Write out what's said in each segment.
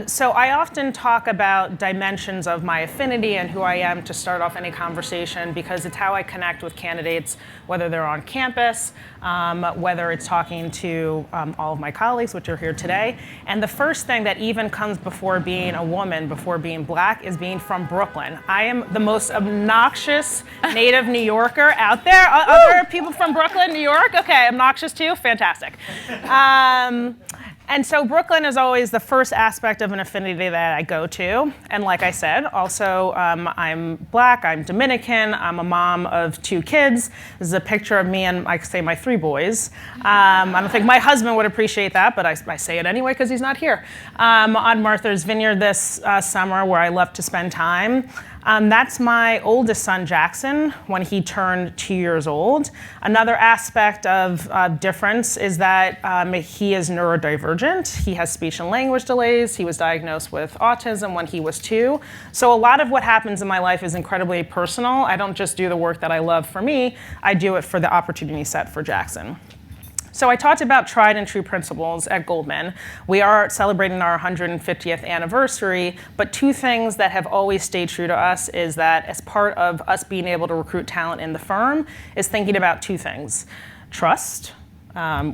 So I often talk about dimensions of my affinity and who I am to start off any conversation because it's how I connect with candidates, whether they're on campus, whether it's talking to all of my colleagues, which are here today. And the first thing that even comes before being a woman, before being black, is being from Brooklyn. I am the most obnoxious native New Yorker out there. Other people from Brooklyn, New York? Okay, obnoxious too? Fantastic. And so Brooklyn is always the first aspect of an affinity that I go to. And like I said, also I'm black, I'm Dominican, I'm a mom of 2 kids. This is a picture of me and, I say, my 3 boys. I don't think my husband would appreciate that, but I say it anyway because he's not here. On Martha's Vineyard this summer where I love to spend time. That's my oldest son, Jackson, when he turned 2 years old. Another aspect of difference is that he is neurodivergent. He has speech and language delays. He was diagnosed with autism when he was 2. So a lot of what happens in my life is incredibly personal. I don't just do the work that I love for me. I do it for the opportunity set for Jackson. So I talked about tried and true principles at Goldman. We are celebrating our 150th anniversary, but 2 things that have always stayed true to us is that as part of us being able to recruit talent in the firm is thinking about 2 things. Trust,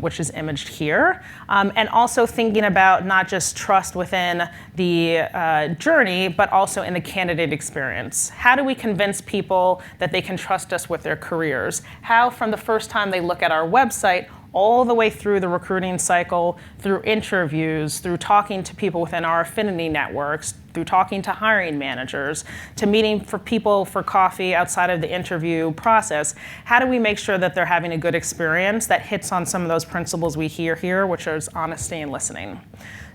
which is imaged here, and also thinking about not just trust within the journey, but also in the candidate experience. How do we convince people that they can trust us with their careers? How, from the first time they look at our website, all the way through the recruiting cycle, through interviews, through talking to people within our affinity networks, through talking to hiring managers, to meeting for people for coffee outside of the interview process, how do we make sure that they're having a good experience that hits on some of those principles we hear here, which is honesty and listening?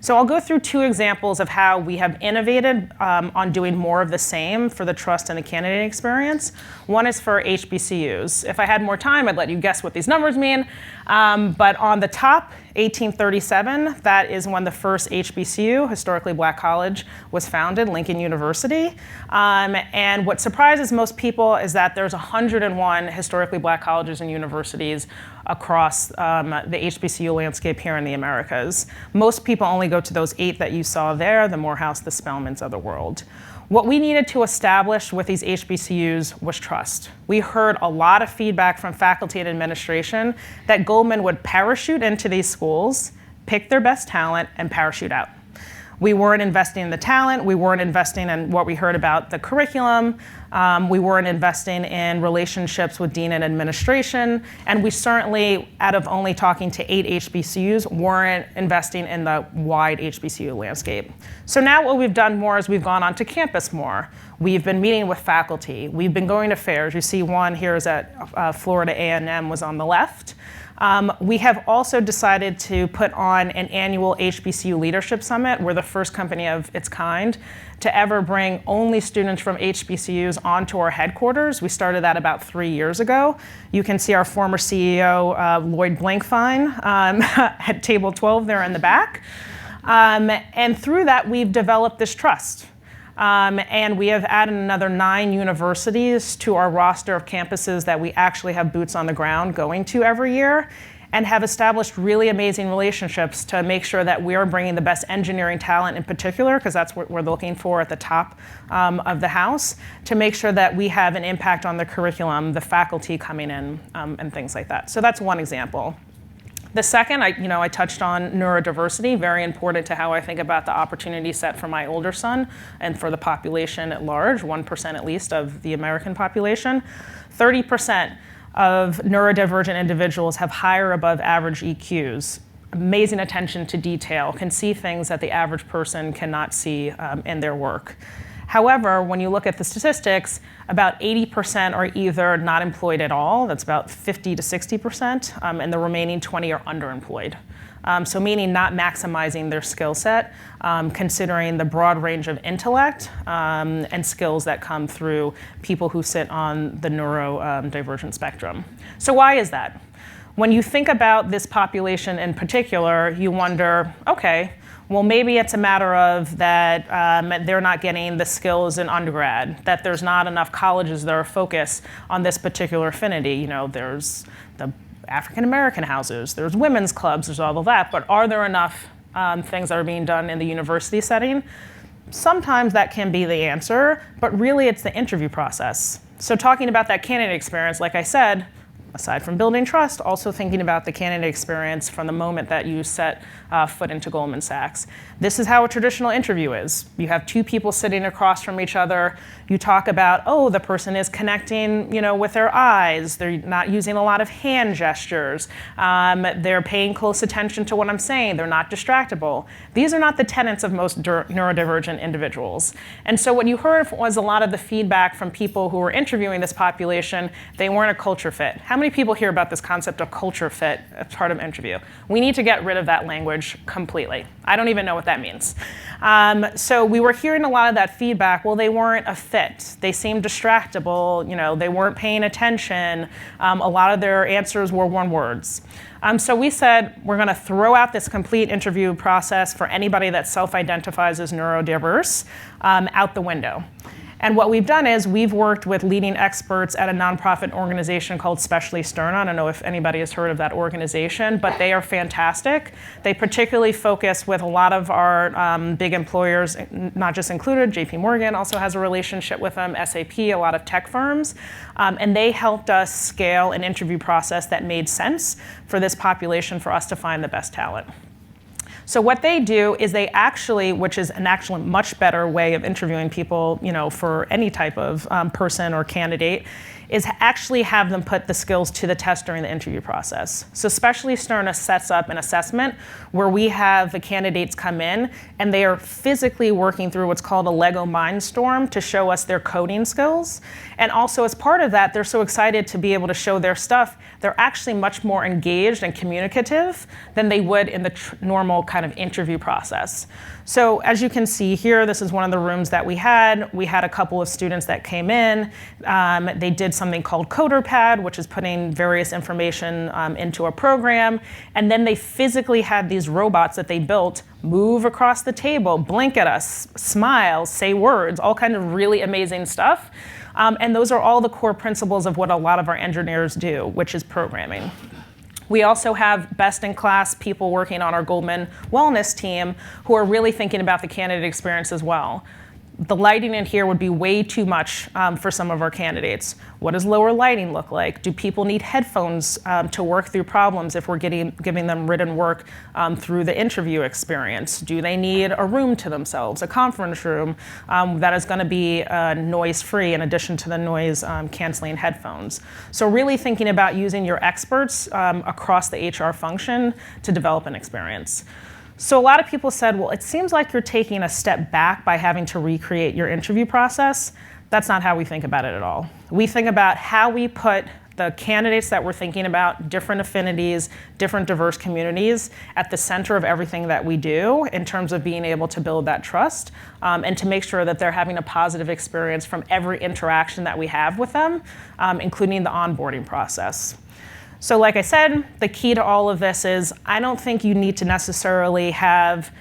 So I'll go through 2 examples of how we have innovated on doing more of the same for the trust and the candidate experience. One is for HBCUs. If I had more time, I'd let you guess what these numbers mean. But on the top, 1837, that is when the first HBCU, historically black college, was founded, Lincoln University. And what surprises most people is that there's 101 historically black colleges and universities across the HBCU landscape here in the Americas. Most people only go to those 8 that you saw there, the Morehouse, the Spelmans of the world. What we needed to establish with these HBCUs was trust. We heard a lot of feedback from faculty and administration that Goldman would parachute into these schools, pick their best talent, and parachute out. We weren't investing in the talent. We weren't investing in what we heard about the curriculum. We weren't investing in relationships with dean and administration. And we certainly, out of only talking to 8 HBCUs, weren't investing in the wide HBCU landscape. So now what we've done more is we've gone onto campus more. We've been meeting with faculty. We've been going to fairs. You see one here is at Florida A&M was on the left. We have also decided to put on an annual HBCU Leadership Summit. We're the first company of its kind to ever bring only students from HBCUs onto our headquarters. We started that about 3 years ago. You can see our former CEO, Lloyd Blankfein, at table 12 there in the back. And through that, we've developed this trust. And we have added another 9 universities to our roster of campuses that we actually have boots on the ground going to every year, and have established really amazing relationships to make sure that we are bringing the best engineering talent in particular, because that's what we're looking for at the top of the house, to make sure that we have an impact on the curriculum, the faculty coming in, and things like that. So that's one example. The second, I touched on neurodiversity, very important to how I think about the opportunity set for my older son and for the population at large, 1% at least of the American population. 30% of neurodivergent individuals have higher above average EQs, amazing attention to detail, can see things that the average person cannot see in their work. However, when you look at the statistics, about 80% are either not employed at all, that's about 50 to 60%, and the remaining 20 are underemployed. So meaning not maximizing their skill set, considering the broad range of intellect and skills that come through people who sit on the neurodivergent spectrum. So why is that? When you think about this population in particular, you wonder, okay, well, maybe it's a matter of that they're not getting the skills in undergrad, that there's not enough colleges that are focused on this particular affinity. There's the African American houses, there's women's clubs, there's all of that, but are there enough things that are being done in the university setting. Sometimes that can be the answer, but really it's the interview process. So talking about that candidate experience, like I said, aside from building trust, also thinking about the candidate experience from the moment that you set foot into Goldman Sachs. This is how a traditional interview is. You have two people sitting across from each other. You talk about, oh, the person is connecting, with their eyes. They're not using a lot of hand gestures. They're paying close attention to what I'm saying. They're not distractible. These are not the tenets of most neurodivergent individuals. And so what you heard was a lot of the feedback from people who were interviewing this population. They weren't a culture fit. How many people hear about this concept of culture fit as part of interview? We need to get rid of that language completely. I don't even know what that means. So we were hearing a lot of that feedback. Well, they weren't a fit. They seemed distractible. They weren't paying attention. A lot of their answers were one words. So we said we're going to throw out this complete interview process for anybody that self-identifies as neurodiverse out the window. And what we've done is we've worked with leading experts at a nonprofit organization called Specially Stern. I don't know if anybody has heard of that organization, but they are fantastic. They particularly focus with a lot of our big employers, not just included. JP Morgan also has a relationship with them, SAP, a lot of tech firms. And they helped us scale an interview process that made sense for this population for us to find the best talent. So what they do is they actually, which is an actually much better way of interviewing people, for any type of person or candidate, is actually have them put the skills to the test during the interview process. So Specially Stern sets up an assessment where we have the candidates come in and they are physically working through what's called a Lego Mindstorm to show us their coding skills. And also as part of that, they're so excited to be able to show their stuff, they're actually much more engaged and communicative than they would in the normal kind of interview process. So as you can see here, this is one of the rooms that we had. We had a couple of students that came in. They did something called CoderPad, which is putting various information into a program. And then they physically had these robots that they built move across the table, blink at us, smile, say words, all kind of really amazing stuff. And those are all the core principles of what a lot of our engineers do, which is programming. We also have best-in-class people working on our Goldman wellness team who are really thinking about the candidate experience as well. The lighting in here would be way too much for some of our candidates. What does lower lighting look like? Do people need headphones to work through problems if we're giving them written work through the interview experience? Do they need a room to themselves, a conference room that is going to be noise-free in addition to the noise-canceling headphones? So really thinking about using your experts across the HR function to develop an experience. So a lot of people said, well, it seems like you're taking a step back by having to recreate your interview process. That's not how we think about it at all. We think about how we put the candidates that we're thinking about, different affinities, different diverse communities, at the center of everything that we do in terms of being able to build that trust and to make sure that they're having a positive experience from every interaction that we have with them, including the onboarding process. So like I said, the key to all of this is I don't think you need to necessarily have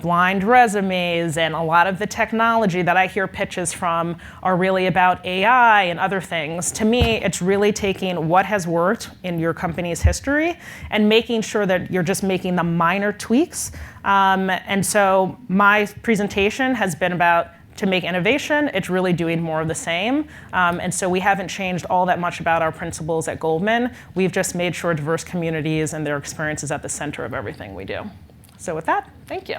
blind resumes, and a lot of the technology that I hear pitches from are really about AI and other things. To me, it's really taking what has worked in your company's history and making sure that you're just making the minor tweaks. And so my presentation has been about to make innovation, it's really doing more of the same. And so we haven't changed all that much about our principles at Goldman. We've just made sure diverse communities and their experiences at the center of everything we do. So with that, thank you.